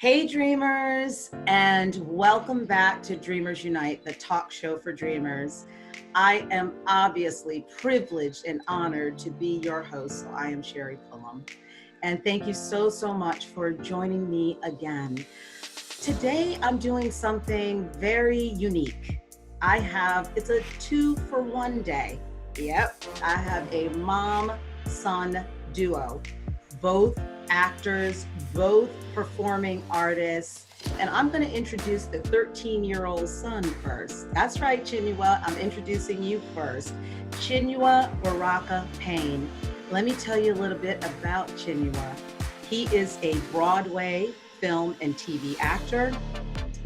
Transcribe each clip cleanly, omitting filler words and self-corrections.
Hey dreamers, and welcome back to Dreamers Unite, the talk show for dreamers. I am obviously privileged and honored to be your host. So I am Sherri Pullum. And thank you so much for joining me again. Today I'm doing something very unique. It's a 2-for-1 day. Yep, I have a mom-son duo, both actors, both performing artists, and I'm going to introduce the 13-year-old son first. That's right, Chinua, I'm introducing you first. Chinua Baraka Payne. Let me tell you a little bit about Chinua. He is a Broadway, film, and TV actor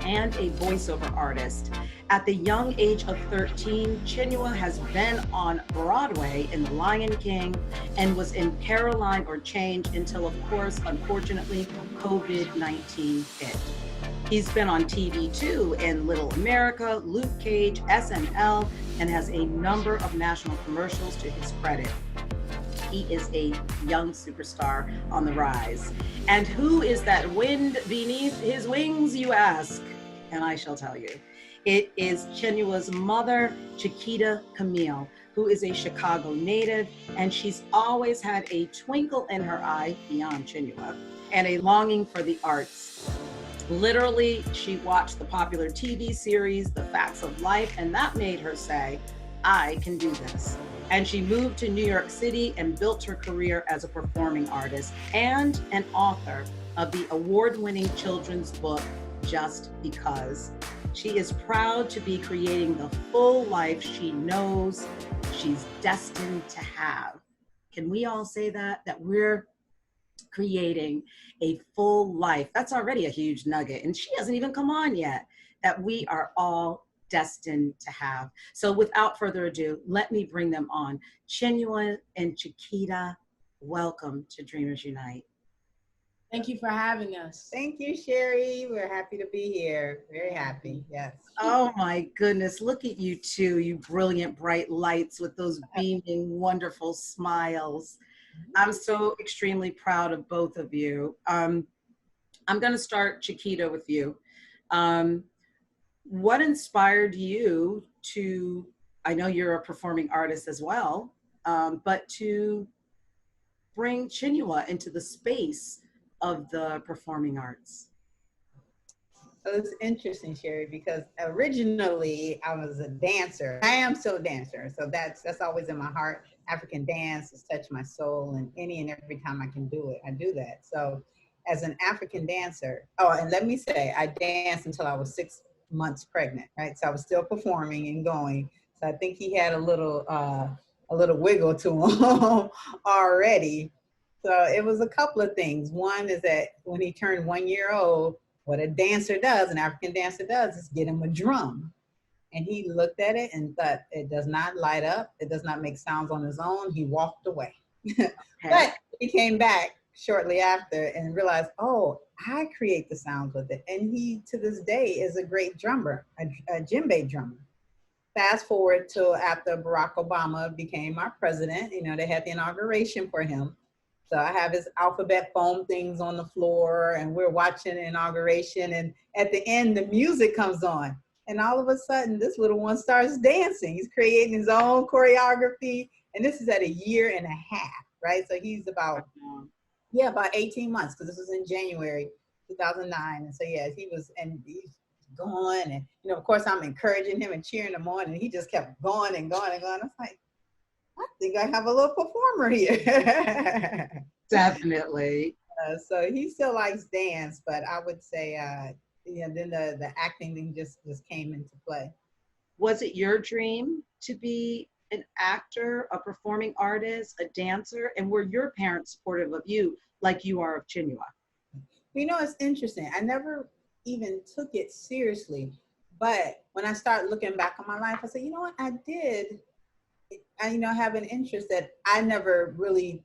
and a voiceover artist. At the young age of 13, Chinua has been on Broadway in The Lion King and was in Caroline or Change until, of course, unfortunately, COVID-19 hit. He's been on TV too in Little America, Luke Cage, SNL, and has a number of national commercials to his credit. He is a young superstar on the rise. And who is that wind beneath his wings, you ask? And I shall tell you. It is Chinua's mother, Chiquita Camille, who is a Chicago native, and she's always had a twinkle in her eye, beyond Chinua, and a longing for the arts. Literally, she watched the popular TV series, The Facts of Life, and that made her say, I can do this. And she moved to New York City and built her career as a performing artist and an author of the award-winning children's book, Just Because. She is proud to be creating the full life she knows she's destined to have. Can we all say that? That we're creating a full life. That's already a huge nugget, and she hasn't even come on yet, that we are all destined to have. So without further ado, let me bring them on. Chinua and Chiquita, welcome to Dreamers Unite. Thank you for having us. Thank you, Sherri. We're happy to be here. Very happy, yes. Oh my goodness, look at you two, you brilliant, bright lights with those beaming, wonderful smiles. I'm so extremely proud of both of you. I'm gonna start, Chiquita, with you. What inspired you to, I know you're a performing artist as well, but to bring Chinua into the space of the performing arts? So it's interesting, Sherri, because originally I was a dancer. I am still a dancer, so that's always in my heart. African dance has touched my soul, and any and every time I can do it, I do that. So as an African dancer, oh, and let me say, I danced until I was 6 months pregnant, right? So I was still performing and going. So I think he had a little wiggle to him already. So it was a couple of things. One is that when he turned 1 year old, what a dancer does, an African dancer does, is get him a drum. And he looked at it and thought, it does not light up. It does not make sounds on its own. He walked away. Okay. But he came back shortly after and realized, oh, I create the sounds with it. And he, to this day, is a great drummer, a djembe drummer. Fast forward till after Barack Obama became our president, they had the inauguration for him. So I have his alphabet foam things on the floor, and we're watching the inauguration, and at the end, the music comes on. And all of a sudden, this little one starts dancing. He's creating his own choreography, and this is at 1.5 years, right? So he's about 18 months, because this was in January 2009. And so, yeah, he's going, and, of course, I'm encouraging him and cheering him on, and he just kept going and going and going. I was like, I think I have a little performer here. Definitely. So he still likes dance, but I would say, then the acting thing just came into play. Was it your dream to be an actor, a performing artist, a dancer? And were your parents supportive of you like you are of Chinua? It's interesting. I never even took it seriously. But when I start looking back on my life, I said, you know what, I did. I, have an interest that I never really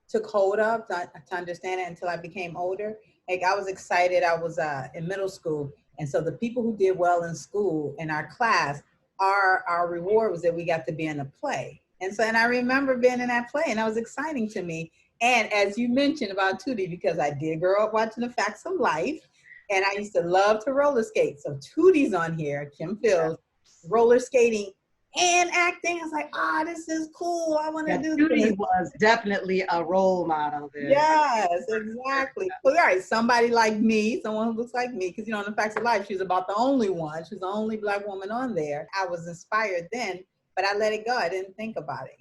took hold of to understand it until I became older. Like, I was excited. I was in middle school. And so the people who did well in school, in our class, our reward was that we got to be in a play. And I remember being in that play, and that was exciting to me. And as you mentioned about Tootie, because I did grow up watching The Facts of Life, and I used to love to roller skate. So Tootie's on here, Kim Fields, roller skating and acting. I was like, this is cool. I want to do Tootie this. was definitely a role model there. Yes, exactly. Well, all right, somebody like me, someone who looks like me, because in The Facts of Life, she was about the only one. She was the only Black woman on there. I was inspired then, but I let it go. I didn't think about it.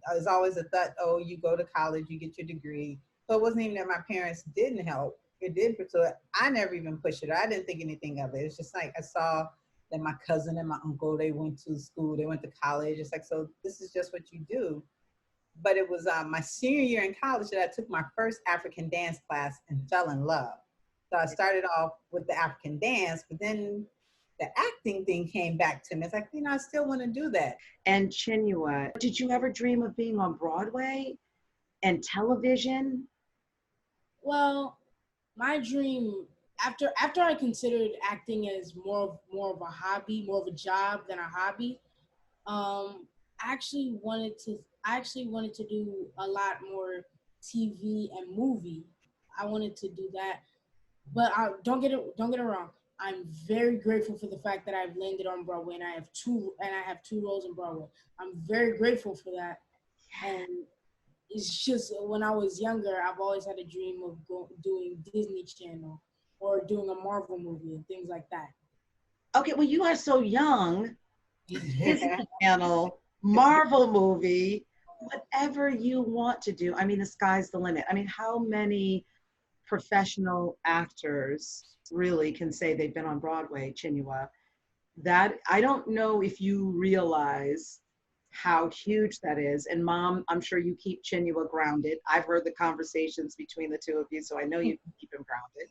I was always a thought, you go to college, you get your degree. So it wasn't even that my parents didn't help. It did pursue it. I never even pushed it. I didn't think anything of it. It's just like I saw that my cousin and my uncle, they went to school, they went to college. It's like, so this is just what you do. But it was my senior year in college that I took my first African dance class and fell in love. So I started off with the African dance, but then the acting thing came back to me. It's like, I still want to do that. And Chinua, did you ever dream of being on Broadway and television? Well, my dream, after I considered acting as more of a hobby, more of a job than a hobby, I actually wanted to do a lot more TV and movie. I wanted to do that, but don't get it wrong. I'm very grateful for the fact that I've landed on Broadway and I have two roles in Broadway. I'm very grateful for that, and it's just when I was younger, I've always had a dream of doing Disney Channel or doing a Marvel movie and things like that. Okay, well, you are so young. Disney Channel, Marvel movie, whatever you want to do. I mean, the sky's the limit. I mean, how many professional actors really can say they've been on Broadway, Chinua? That, I don't know if you realize how huge that is. And Mom, I'm sure you keep Chinua grounded. I've heard the conversations between the two of you, so I know you keep him grounded.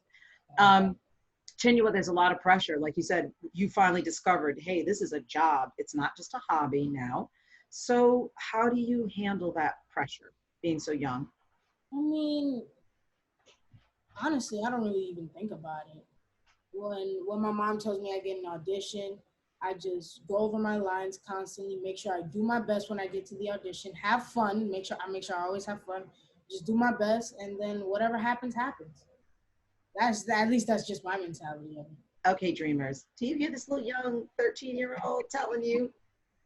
Chinua, there's a lot of pressure. Like you said, you finally discovered, hey, this is a job. It's not just a hobby now. So how do you handle that pressure being so young? I mean, honestly, I don't really even think about it. When my mom tells me I get an audition, I just go over my lines constantly, make sure I do my best when I get to the audition, have fun, make sure I always have fun, just do my best, and then whatever happens, happens. At least that's just my mentality of it. Okay, dreamers, do you hear this little young 13-year-old telling you?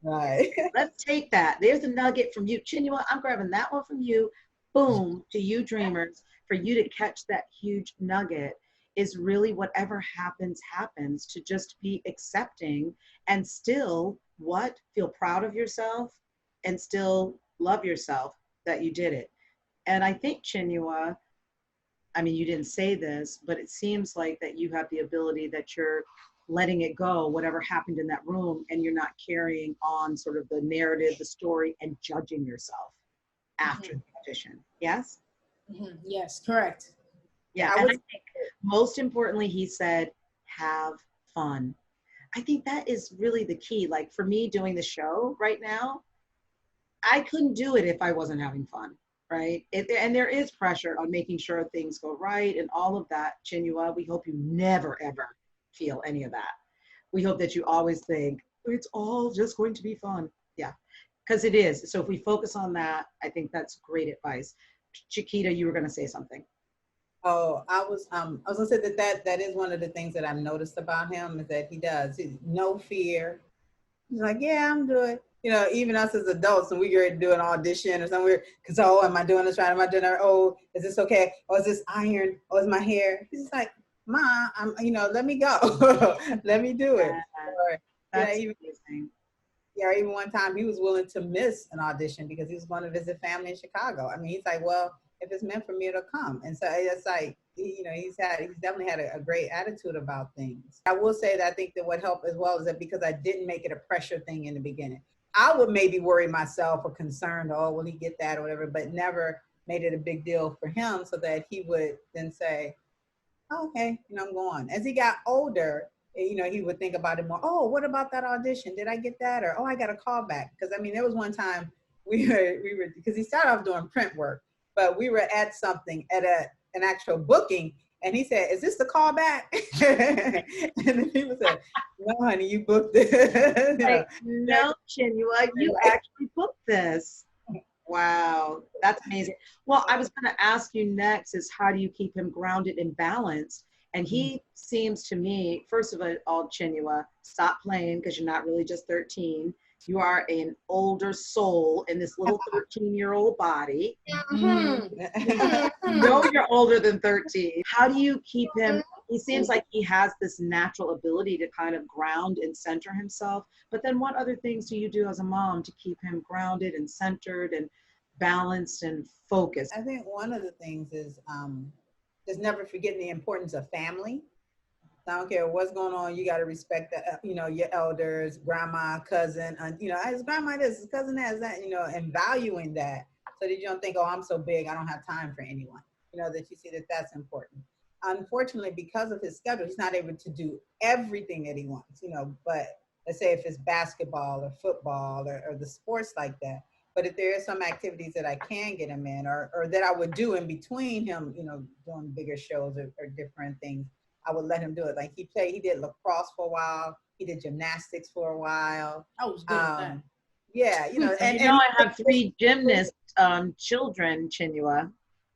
Right. Let's take that. There's a nugget from you. Chinua, I'm grabbing that one from you. Boom, to you dreamers. For you to catch that huge nugget is really whatever happens, happens, to just be accepting and still feel proud of yourself and still love yourself that you did it. And I think, Chinua, I mean, you didn't say this, but it seems like that you have the ability that you're letting it go, whatever happened in that room, and you're not carrying on sort of the narrative, the story, and judging yourself after the audition. Yes? Yes, correct. Yeah, and I think most importantly, he said, have fun. I think that is really the key. Like for me doing the show right now, I couldn't do it if I wasn't having fun. Right? And there is pressure on making sure things go right and all of that. Chinua, we hope you never, ever feel any of that. We hope that you always think, it's all just going to be fun. Yeah, because it is. So if we focus on that, I think that's great advice. Chiquita, you were going to say something. Oh, I was gonna say that is one of the things that I've noticed about him is that he does no fear. He's like, yeah, I'm good. Even us as adults, when we get ready to do an audition or somewhere, because, am I doing this right? Am I doing that? Oh, is this okay? Oh, is this iron? Oh, is my hair? He's just like, Ma, let me go. Let me do it. That's amazing. Yeah, even one time he was willing to miss an audition because he was going to visit family in Chicago. I mean, he's like, well, if it's meant for me, it'll come. And so it's like, he's definitely had a great attitude about things. I will say that I think that what helped as well is that because I didn't make it a pressure thing in the beginning. I would maybe worry myself or concerned, will he get that or whatever, but never made it a big deal for him so that he would then say, okay, I'm going. As he got older, he would think about it more. Oh, what about that audition? Did I get that? Or, I got a call back. Because I mean, there was one time we were, because he started off doing print work, but we were at something at an actual booking. And he said, is this the callback? And then he was like, no, honey, you booked it. No, Chinua, you actually booked this. Wow, that's amazing. Well, I was going to ask you next is how do you keep him grounded and balanced? And he seems to me, first of all, Chinua, stop playing because you're not really just 13. You are an older soul in this little 13-year-old body. Mm-hmm. No, you're older than 13. How do you keep him? He seems like he has this natural ability to kind of ground and center himself. But then what other things do you do as a mom to keep him grounded and centered and balanced and focused? I think one of the things is just never forgetting the importance of family. I don't care what's going on. You got to respect the, your elders, grandma, cousin, his grandma this, his cousin that, and valuing that so that you don't think, oh, I'm so big, I don't have time for anyone. That you see that that's important. Unfortunately, because of his schedule, he's not able to do everything that he wants, but let's say if it's basketball or football or the sports like that. But if there are some activities that I can get him in or that I would do in between him, doing bigger shows or different things, I would let him do it. Like he did lacrosse for a while. He did gymnastics for a while. I was good at that. Yeah, and I have 3 gymnast children, Chinua.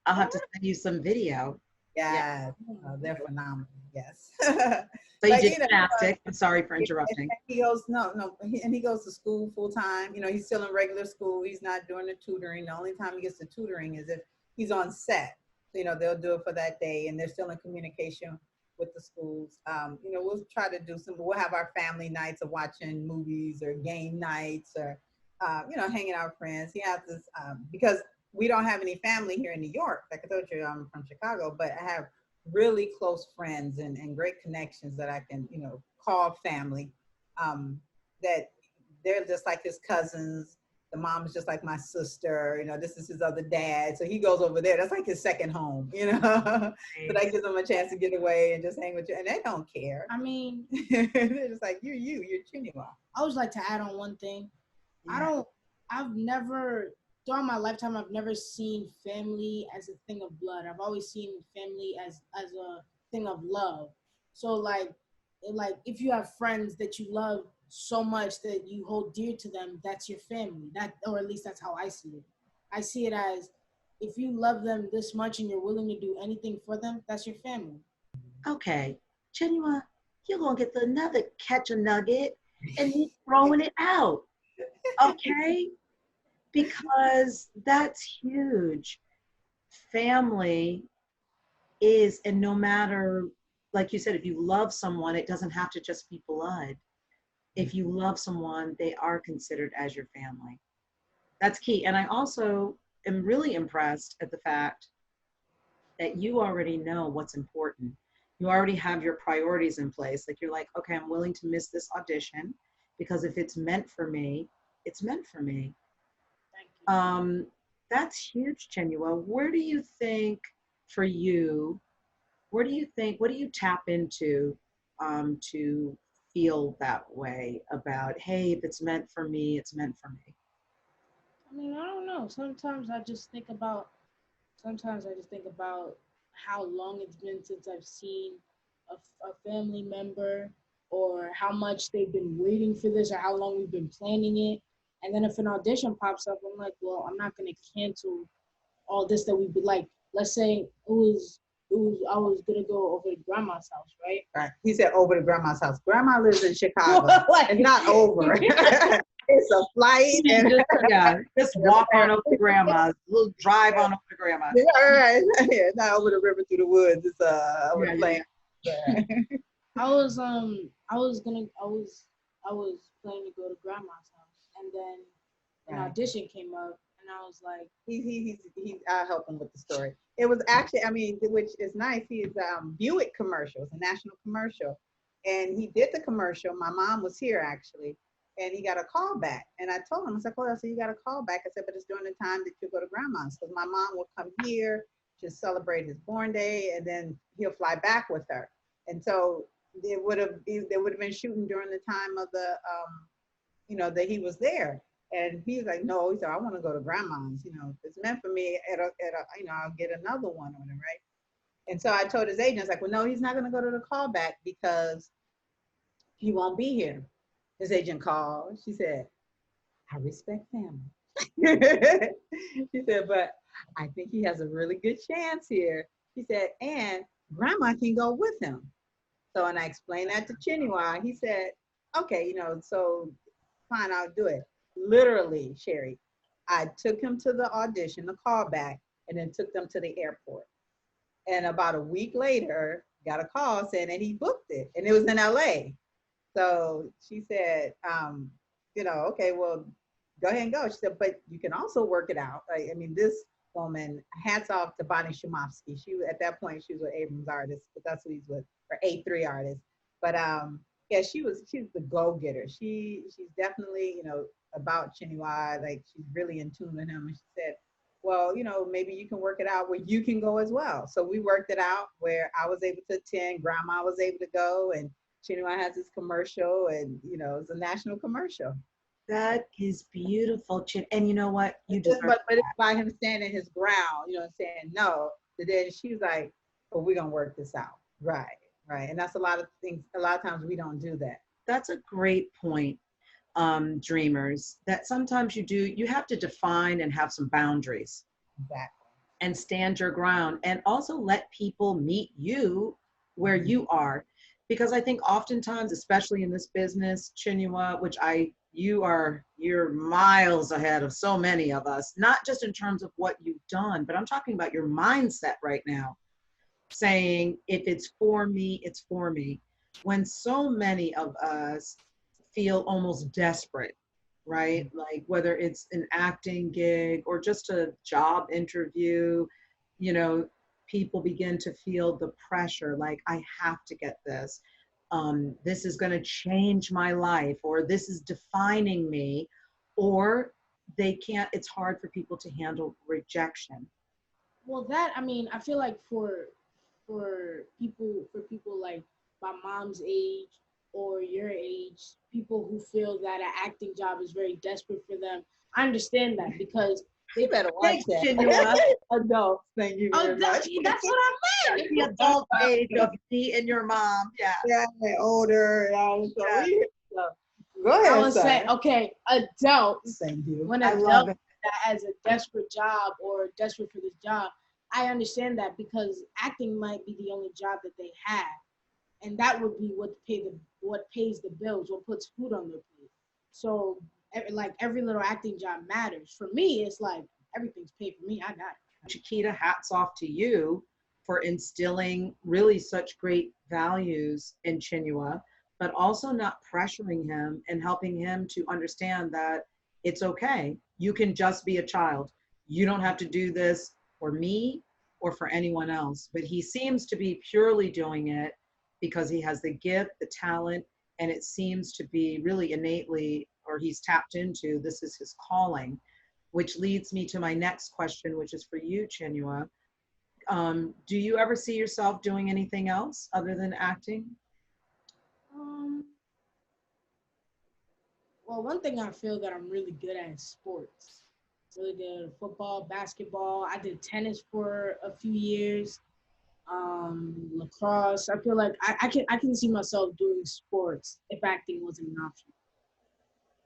I'll have to send you some video. Yeah, they're phenomenal. Yes. So you did gymnastics. I'm sorry for interrupting. He goes, and he goes to school full time. He's still in regular school. He's not doing the tutoring. The only time he gets the tutoring is if he's on set. They'll do it for that day, and they're still in communication with the schools. We'll try to do we'll have our family nights of watching movies or game nights or, hanging out with friends. He has this, because we don't have any family here in New York. Like I told you, I'm from Chicago, but I have really close friends and great connections that I can, call family, that they're just like his cousins. The mom is just like my sister, this is his other dad. So he goes over there. That's like his second home, So that gives them a chance to get away and just hang with you. And they don't care. I mean, they're just like, you're Chinua. I would like to add on one thing. Yeah. Throughout my lifetime, I've never seen family as a thing of blood. I've always seen family as a thing of love. So like if you have friends that you love so much that you hold dear to them, that's your family. Or at least that's how I see it. I see it as if you love them this much and you're willing to do anything for them, that's your family. Okay, Chinua, you're gonna get another catch a nugget and he's throwing it out. Okay? Because that's huge. Family is, and no matter, like you said, if you love someone, it doesn't have to just be blood. If you love someone, they are considered as your family. That's key. And I also am really impressed at the fact that you already know what's important. You already have your priorities in place. Like you're like, okay, I'm willing to miss this audition because if it's meant for me, it's meant for me. That's huge, Chinua. Where do you think for you, what do you tap into to feel that way about, hey, if it's meant for me, it's meant for me? I mean, I don't know. Sometimes I just think about how long it's been since I've seen a family member or how much they've been waiting for this or how long we've been planning it. And then if an audition pops up, I'm like, well, I'm not going to cancel all this that we've been like, let's say I was going to go over to grandma's house, right? Right. He said over to grandma's house. Grandma lives in Chicago. It's not over. It's a flight. And just walk on over to grandma's. We'll drive on over to grandma's. Yeah, all right. Yeah, not over the river through the woods. It's plan. Yeah. I was planning to go to grandma's house, and then an audition came up, and I was like, I'll help him with the story. It was actually, which is nice. He's Buick commercial. It's a national commercial, and he did the commercial. My mom was here actually, and he got a call back. And I told him, I said, "Oh, so you got a call back?" I said, "But it's during the time that you go to grandma's, because my mom will come here to celebrate his born day, and then he'll fly back with her." And so they would have been shooting during the time of the that he was there. And he was like, no, he said, I want to go to grandma's, if it's meant for me I'll get another one on him, right? And so I told his agent, I was like, well, no, he's not going to go to the callback because he won't be here. His agent called. She said, I respect family. She said, but I think he has a really good chance here. She said, and grandma can go with him. So, and I explained that to Chinua. He said, okay, so fine, I'll do it. Literally, Sherri, I took him to the audition, the callback, and then took them to the airport. And about a week later, got a call saying that he booked it, and it was in LA. So she said, okay, well, go ahead and go. She said, but you can also work it out. I mean, this woman, hats off to Bonnie Shumovsky. At that point, she was with Abrams Artists, but that's who he's with, or A3 Artists. But yeah, she's the go-getter. She's definitely, about Chinua, like she's really in tune with him. And she said, well, maybe you can work it out where you can go as well. So we worked it out where I was able to attend, grandma was able to go, and Chinua has his commercial, and it's a national commercial. That is beautiful, and you know what? You deserve but it's by him standing his ground, saying no. But then she was like, "Well, we're gonna work this out." Right. And that's a lot of things. A lot of times we don't do that. That's a great point, dreamers. That sometimes you have to define and have some boundaries. Exactly. And stand your ground, and also let people meet you where you are. Because I think oftentimes, especially in this business, Chinua, you're miles ahead of so many of us, not just in terms of what you've done, but I'm talking about your mindset right now, saying, if it's for me, it's for me. When so many of us feel almost desperate, right? Like whether it's an acting gig or just a job interview, people begin to feel the pressure, like I have to get this. This is going to change my life, or this is defining me, or they can't, it's hard for people to handle rejection. Well, I feel like for people like my mom's age or your age, people who feel that an acting job is very desperate for them, I understand that because they better watch that. Adults, thank you very much. That's what I meant. The adult age of me and your mom. Yeah. Yeah, they're older. So go ahead. I would say, okay, adults. Thank you. When adults as a desperate job or desperate for this job, I understand that because acting might be the only job that they have, and that would be what pays the bills, what puts food on their plate. So, like every little acting job matters. For me, it's like everything's paid for me. I got it. Chiquita, hats off to you for instilling really such great values in Chinua, but also not pressuring him and helping him to understand that it's okay. You can just be a child. You don't have to do this for me or for anyone else. But he seems to be purely doing it because he has the gift, the talent, and it seems to be really innately, or he's tapped into, this is his calling, which leads me to my next question, which is for you, Chinua. Do you ever see yourself doing anything else other than acting? Well, one thing I feel that I'm really good at is sports. Really good at football, basketball. I did tennis for a few years. Lacrosse. I feel like I can see myself doing sports if acting wasn't an option.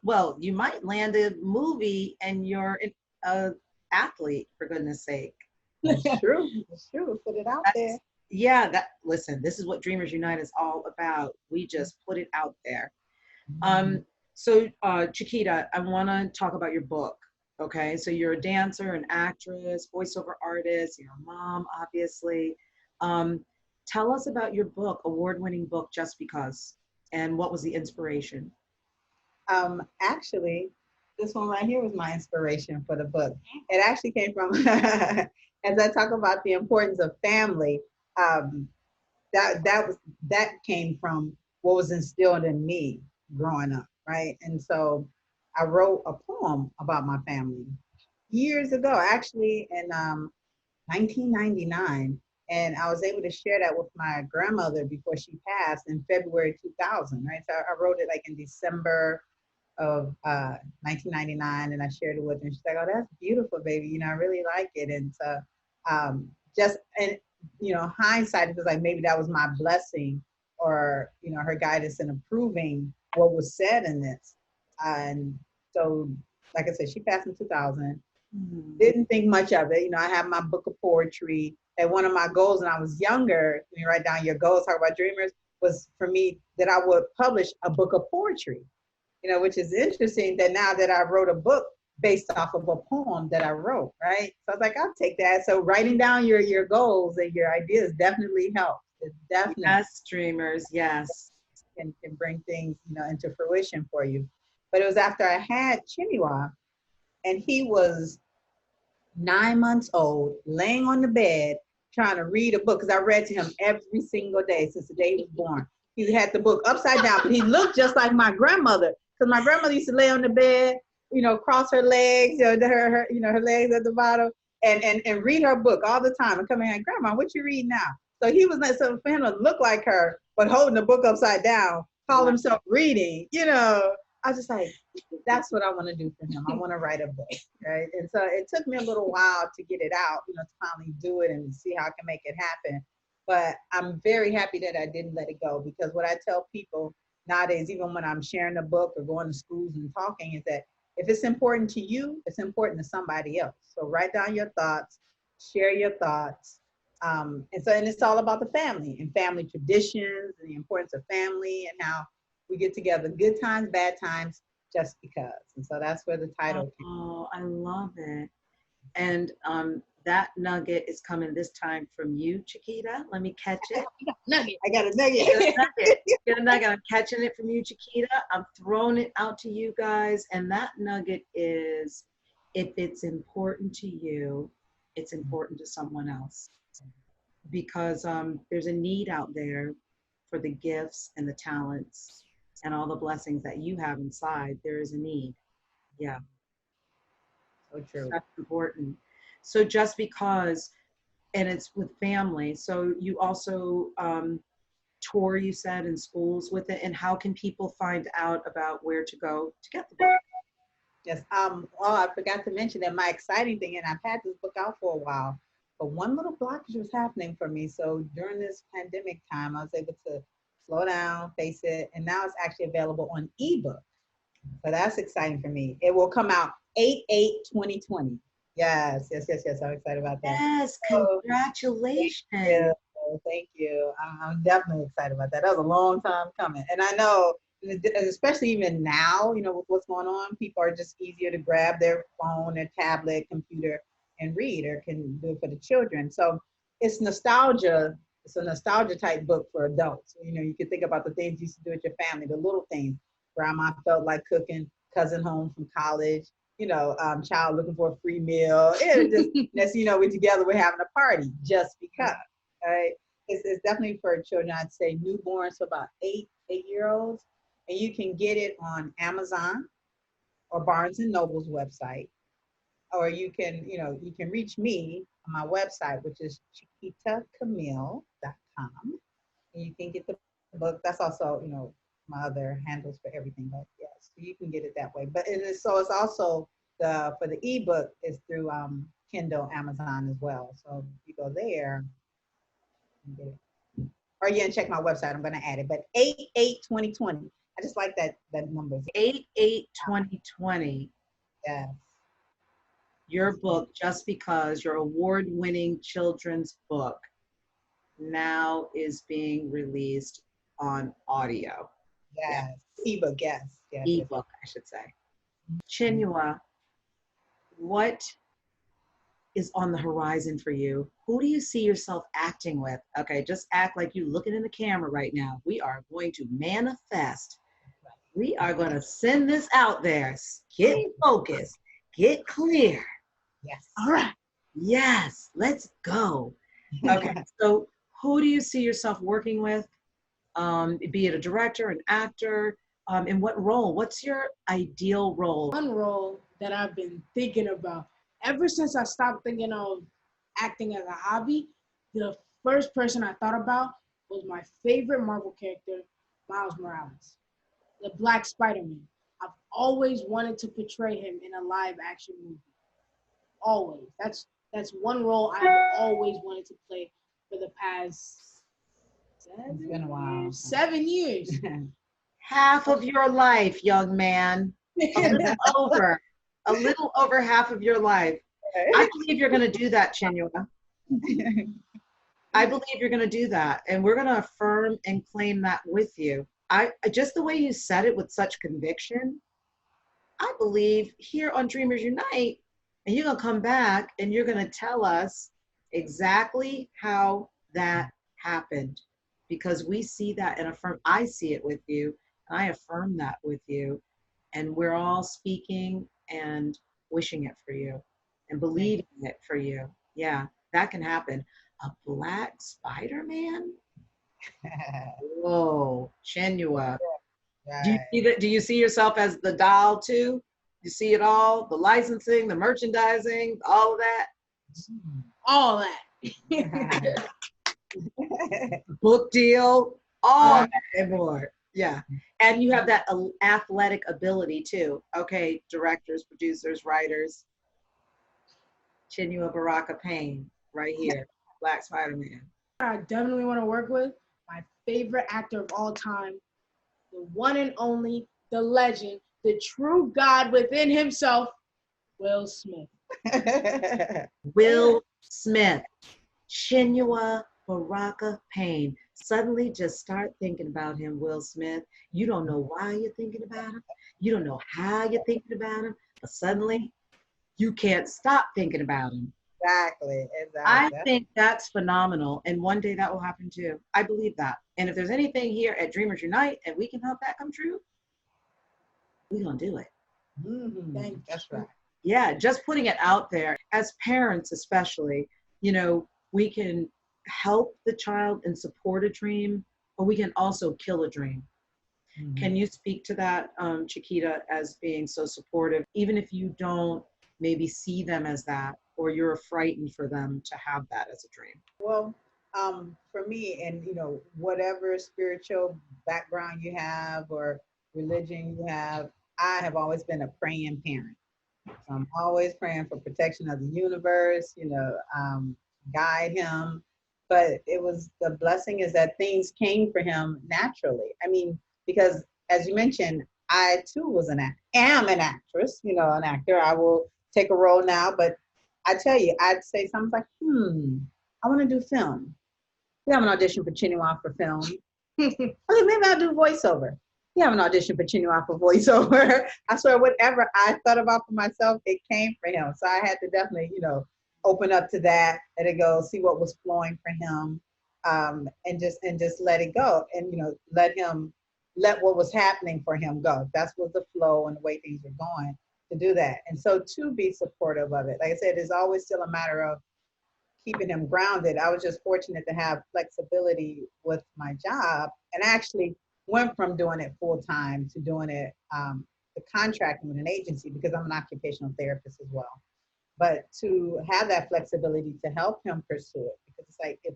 Well, you might land a movie and you're an athlete, for goodness sake. It's true. It's true. Put it out there. Yeah, listen, this is what Dreamers Unite is all about. We just put it out there. So Chiquita, I want to talk about your book. Okay, so you're a dancer, an actress, voiceover artist, you're a mom, obviously. Tell us about your book, award-winning book, Just Because, and what was the inspiration? Actually, this one right here was my inspiration for the book. It actually came from, as I talk about the importance of family, that came from what was instilled in me growing up, right? And so I wrote a poem about my family years ago, actually in 1999. And I was able to share that with my grandmother before she passed in February 2000, right? So I wrote it like in December of 1999, and I shared it with her. And she's like, "Oh, that's beautiful, baby. I really like it." And so hindsight, it was like maybe that was my blessing, or her guidance in approving what was said in this. And so like I said, she passed in 2000. Didn't think much of it. You know, I have my book of poetry. And one of my goals when I was younger, when you write down your goals, talk about dreamers, was for me that I would publish a book of poetry. You know, which is interesting that now that I wrote a book based off of a poem that I wrote, right? So I was like, I'll take that. So writing down your goals and your ideas definitely helps. It definitely Yes, dreamers, yes. can bring things, you know, into fruition for you. But it was after I had Chinua, and he was 9 months old, laying on the bed, trying to read a book, because I read to him every single day since the day he was born. He had the book upside down, but he looked just like my grandmother, because my grandmother used to lay on the bed, you know, cross her legs, you know, her legs at the bottom, and read her book all the time, and come in and, Grandma, what you read now? So he was like, so for him to look like her, but holding the book upside down, call himself reading, you know, I was just like, that's what I want to do for him. I want to write a book, right? And so it took me a little while to get it out, you know, to finally do it and see how I can make it happen. But I'm very happy that I didn't let it go, because what I tell people nowadays, even when I'm sharing a book or going to schools and talking, is that if it's important to you, it's important to somebody else. So write down your thoughts, share your thoughts. And it's all about the family and family traditions and the importance of family and how we get together, good times, bad times, just because. And so that's where the title came. Oh, I love it. And that nugget is coming this time from you, Chiquita. Let me catch it. Nugget. I got a nugget. Get a nugget. I'm catching it from you, Chiquita. I'm throwing it out to you guys. And that nugget is, if it's important to you, it's important to someone else. Because there's a need out there for the gifts and the talents and all the blessings that you have inside. There is a need. Yeah. So true. That's important. So just because, and it's with family, so you also tour, you said, in schools with it, and how can people find out about where to go to get the book? Yes. Well, I forgot to mention that my exciting thing, and I've had this book out for a while, but one little blockage was happening for me. So during this pandemic time, I was able to slow down, face it, and now it's actually available on ebook. So that's exciting for me. It will come out 8/8/2020. Yes. I'm excited about that. Yes, congratulations. Thank you. I'm definitely excited about that. That was a long time coming. And I know, especially even now, you know, with what's going on, people are just easier to grab their phone, their tablet, computer, and read, or can do it for the children. So it's nostalgia. It's a nostalgia type book for adults. You know, you can think about the things you used to do with your family, the little things. Grandma felt like cooking, cousin home from college, you know, child looking for a free meal. It just, that's, you know, we're together, we're having a party just because, right? It's definitely for children. I'd say newborns to about 8-year-olds. And you can get it on Amazon or Barnes and Noble's website. Or you can, you know, you can reach me on my website, which is ChiquitaCamille.com. And you can get the book. That's also, you know, my other handles for everything. But yes, so you can get it that way. But it is, so it's also for the ebook is through Kindle, Amazon as well. So if you go there, you can get it. Or you can check my website. I'm going to add it. But 8/8/2020. I just like that number. 8/8/2020. Yes. Your book, Just Because, your award-winning children's book, now is being released on audio. Yes. Ebook, yes. Ebook, I should say. Chinua, what is on the horizon for you? Who do you see yourself acting with? Okay, just act like you're looking in the camera right now. We are going to manifest. We are going to send this out there. Get focused. Get clear. Yes. All right. Yes, let's go. Okay, so who do you see yourself working with? Be it a director, an actor, in what role? What's your ideal role? One role that I've been thinking about ever since I stopped thinking of acting as a hobby, the first person I thought about was my favorite Marvel character, Miles Morales, the Black Spider-Man. I've always wanted to portray him in a live action movie. Always. That's one role I've always wanted to play for the past 7 been a while. years. 7 years. Half of your life, young man. It's over. a little over half of your life. I believe you're going to do that, Chinua. I believe you're going to do that. And we're going to affirm and claim that with you. Just the way you said it with such conviction, I believe here on Dreamers Unite, and you're going to come back and you're going to tell us exactly how that happened, because we see that and affirm. I see it with you, and I affirm that with you, and we're all speaking and wishing it for you and believing it for you. Yeah, that can happen. A black Spider-Man? Whoa, Chinua. Right. Do you see yourself as the doll too? You see it all? The licensing, the merchandising, all of that? All that. Book deal, all that and more. Yeah. And you have that athletic ability too. Okay, directors, producers, writers. Chinua Baraka Payne, right here. Black Spider-Man. I definitely want to work with my favorite actor of all time, the one and only, the legend, the true God within himself, Will Smith. Will Smith, Chinua Baraka Payne. Suddenly just start thinking about him, Will Smith. You don't know why you're thinking about him. You don't know how you're thinking about him, but suddenly you can't stop thinking about him. Exactly. I think that's phenomenal. And one day that will happen too. I believe that. And if there's anything here at Dreamers Unite and we can help that come true, we're going to do it. Mm-hmm. That's right. Yeah, just putting it out there. As parents especially, you know, we can help the child and support a dream, or we can also kill a dream. Mm-hmm. Can you speak to that, Chiquita, as being so supportive, even if you don't maybe see them as that, or you're frightened for them to have that as a dream? Well, for me, and you know, whatever spiritual background you have or religion you have, I have always been a praying parent. So I'm always praying for protection of the universe, you know, guide him. But it was, the blessing is that things came for him naturally. I mean, because as you mentioned, I too am an actress, you know, an actor. I will take a role now, but I tell you, I'd say something like, I want to do film. We have an audition for Chinua for film. Okay, maybe I'll do voiceover. We have an audition for Chinua for voiceover. I swear, whatever I thought about for myself, it came for him. So I had to definitely, you know, open up to that, let it go, see what was flowing for him, and just let it go, and you know, let what was happening for him go. That's what the flow and the way things were going, to do that. And so to be supportive of it, like I said, it's always still a matter of keeping him grounded. I was just fortunate to have flexibility with my job, and actually went from doing it full time to doing it, the contracting with an agency, because I'm an occupational therapist as well. But to have that flexibility to help him pursue it, because it's like, if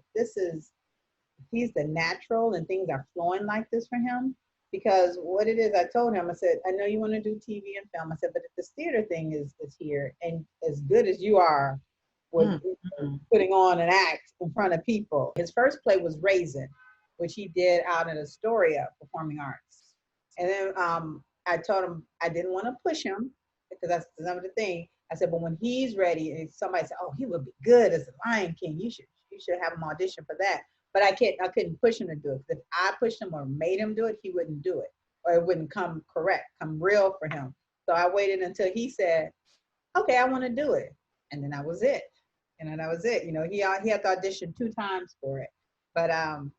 he's the natural and things are flowing like this for him, because what it is, I told him, I said, I know you want to do TV and film. I said, but if this theater thing is here, and as good as you are with putting on an act in front of people. His first play was Raisin, which he did out in Astoria Performing Arts. And then I told him I didn't want to push him, because that's another thing. I said, but when he's ready, and somebody said, oh, he would be good as the Lion King, you should have him audition for that. But I couldn't push him to do it. If I pushed him or made him do it, he wouldn't do it, or it wouldn't come real for him. So I waited until he said, okay, I want to do it. And then that was it. And then that was it. You know, he had to audition 2 times for it. But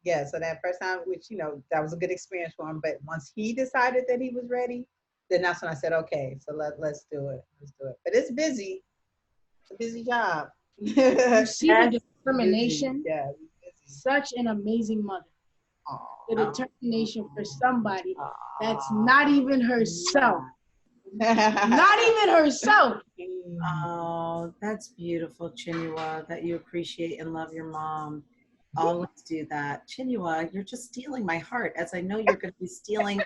yeah, so that first time, which, you know, that was a good experience for him. But once he decided that he was ready, then that's when I said, okay, so let's do it. Let's do it. But it's busy. It's a busy job. You see the determination? Yeah. Such an amazing mother. Aww. The determination for somebody that's not even herself. Not even herself. Oh, that's beautiful, Chinua, that you appreciate and love your mom. Always do that. Chinua, you're just stealing my heart, as I know you're going to be stealing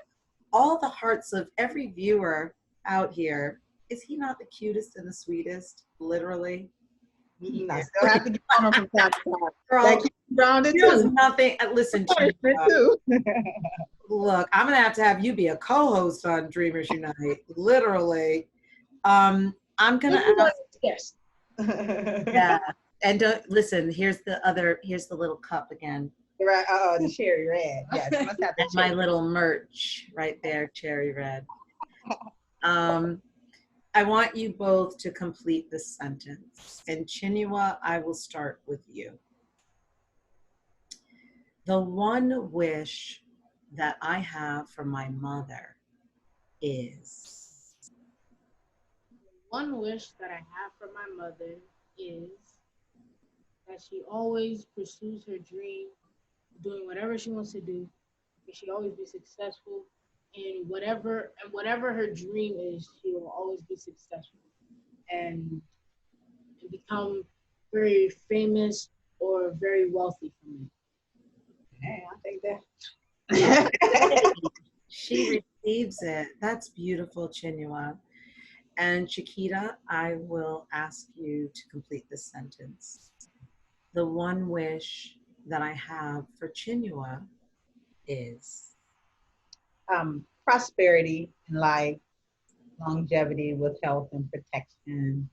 all the hearts of every viewer out here. Is he not the cutest and the sweetest? Literally. I still have to get on him from time to time. Girl, that keeps grounded too. Nothing. Listen, Chinua, look, I'm going to have you be a co-host on Dreamers Unite. Literally. I'm gonna ask. Yes. Yeah, and listen. Here's the little cup again. Right. Oh, the cherry red. Yes, must have the And my little merch right there, cherry red. I want you both to complete this sentence. And Chinua, I will start with you. The one wish that I have for my mother is. One wish that I have for my mother is that she always pursues her dream, doing whatever she wants to do, and she always be successful in whatever her dream is. She will always be successful and become very famous or very wealthy from it. Hey, I think that. She receives it. That's beautiful, Chinua. And Chiquita, I will ask you to complete this sentence. The one wish that I have for Chinua is. Prosperity in life, longevity with health and protection,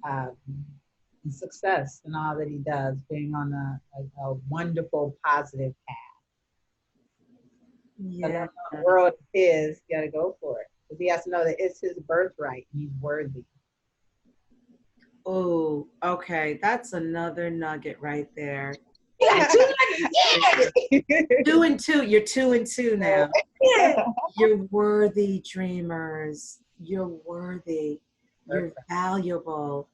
and success in all that he does, being on a wonderful, positive path. Yeah. The world is, you got to go for it. Because he has to know that it's his birthright and he's worthy. Oh, okay. That's another nugget right there. Yeah, 2 nuggets. Yeah. 2 and 2. You're 2 and 2 now. Yeah. You're worthy, dreamers. You're worthy. You're valuable.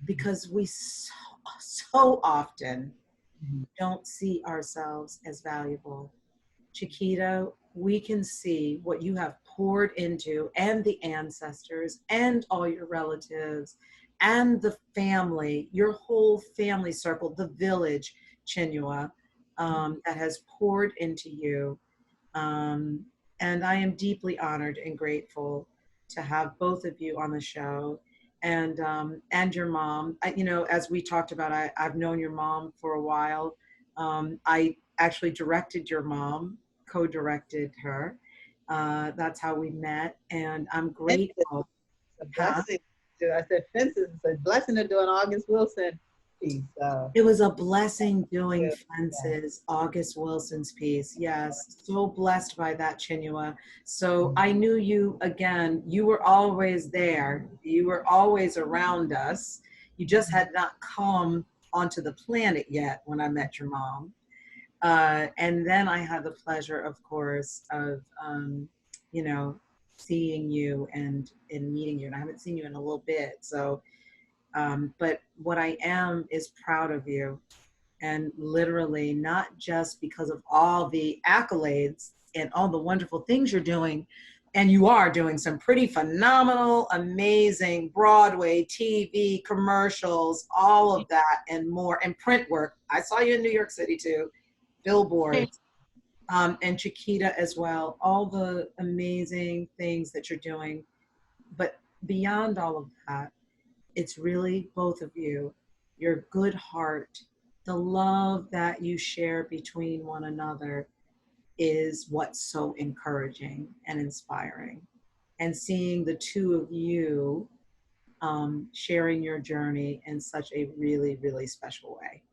Because we so often don't see ourselves as valuable. Chiquita, we can see what you have poured into, and the ancestors and all your relatives and the family, your whole family circle, the village, Chinua, that has poured into you. And I am deeply honored and grateful to have both of you on the show, and your mom. As we talked about, I've known your mom for a while. I actually directed your mom, co-directed her. That's how we met, and I'm grateful. It's a blessing. I said Fences. It's a blessing to do an August Wilson piece. It was a blessing doing Fences, August Wilson's piece. Yes, so blessed by that, Chinua. So I knew you again. You were always there. You were always around us. You just had not come onto the planet yet when I met your mom. And then I had the pleasure, of course, of seeing you and meeting you. And I haven't seen you in a little bit, so. But what I am is proud of you, and literally not just because of all the accolades and all the wonderful things you're doing, and you are doing some pretty phenomenal, amazing Broadway, TV, commercials, all of that and more, and print work. I saw you in New York City too, billboards, and Chiquita as well, all the amazing things that you're doing. But beyond all of that, it's really both of you, your good heart, the love that you share between one another is what's so encouraging and inspiring. And seeing the two of you sharing your journey in such a really, really special way.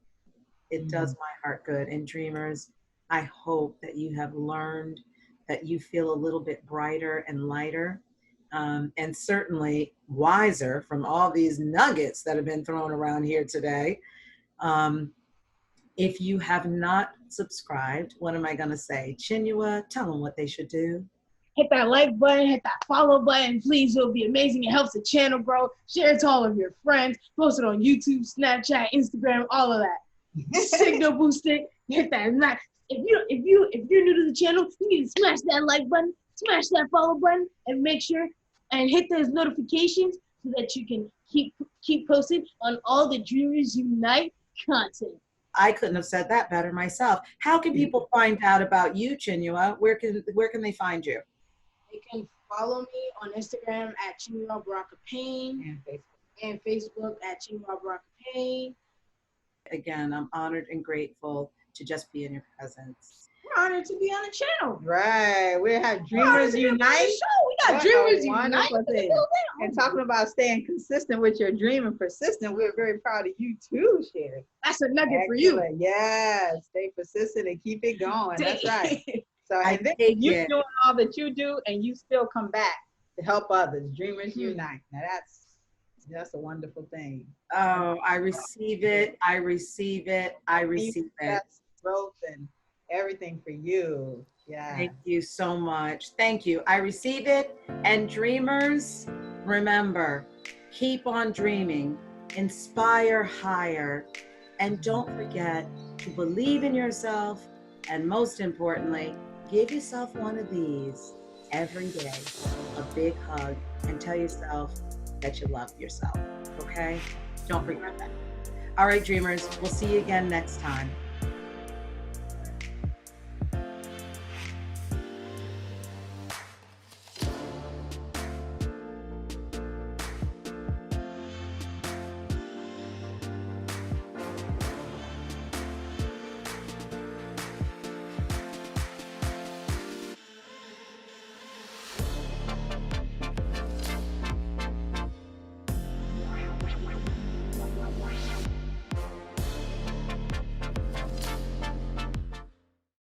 It does my heart good. And dreamers, I hope that you have learned, that you feel a little bit brighter and lighter, and certainly wiser from all these nuggets that have been thrown around here today. If you have not subscribed, what am I going to say? Chinua, tell them what they should do. Hit that like button, hit that follow button, please. It'll be amazing. It helps the channel grow. Share it to all of your friends. Post it on YouTube, Snapchat, Instagram, all of that. Signal boost it. Hit that like. If you're new to the channel, you need to smash that like button, smash that follow button, and make sure and hit those notifications so that you can keep posting on all the Dreamers Unite content. I couldn't have said that better myself. How can people find out about you, Chinua? Where can they find you? They can follow me on Instagram at Chinua Baraka Payne and Facebook at Chinua Baraka Payne. Again, I'm honored and grateful to just be in your presence. honored to be on the channel. Right. We have Dreamers Unite. We got Dreamers Unite. And talking about staying consistent with your dream and persistent, we're very proud of you too, Sherri. That's a nugget for you. Yeah, stay persistent and keep it going. That's right. So and then you doing all that you do, and you still come back to help others. Dreamers Unite. Now that's a wonderful thing. Oh, I receive it. I receive it. I receive it. That's growth and everything for you. Yeah. Thank you so much. Thank you. I receive it. And dreamers, remember, keep on dreaming, inspire higher, and don't forget to believe in yourself. And most importantly, give yourself one of these every day, a big hug, and tell yourself that you love yourself. Okay? Don't forget that. All right, dreamers, we'll see you again next time.